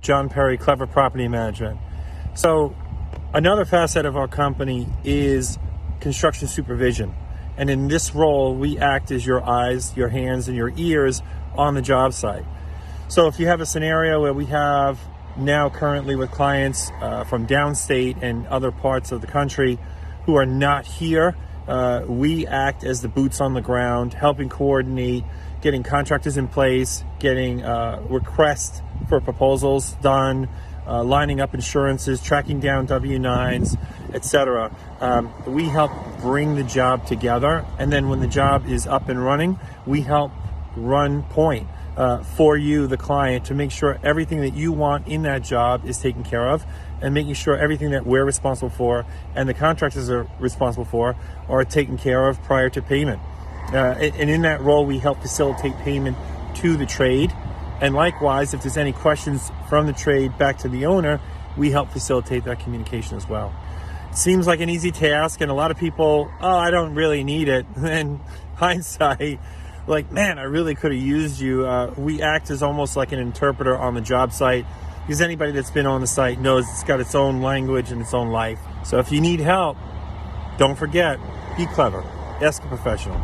John Perry, Clever Property Management. So another facet of our company is construction supervision. And in this role, we act as your eyes, your hands, and your ears on the job site. So if you have a scenario where we have now currently with clients from downstate and other parts of the country who are not here, we act as the boots on the ground, helping coordinate, getting contractors in place, getting requests for proposals done, lining up insurances, tracking down W-9s, etc. We help bring the job together, and then when the job is up and running, we help run point for you, the client, to make sure everything that you want in that job is taken care of, and making sure everything that we're responsible for and the contractors are responsible for are taken care of prior to payment. And in that role, we help facilitate payment to the trade. And likewise, if there's any questions from the trade back to the owner, we help facilitate that communication as well. It seems like an easy task, and a lot of people, I don't really need it. And hindsight, like, man, I really could have used you. We act as almost like an interpreter on the job site, because anybody that's been on the site knows it's got its own language and its own life. So if you need help, don't forget, be clever, ask a professional.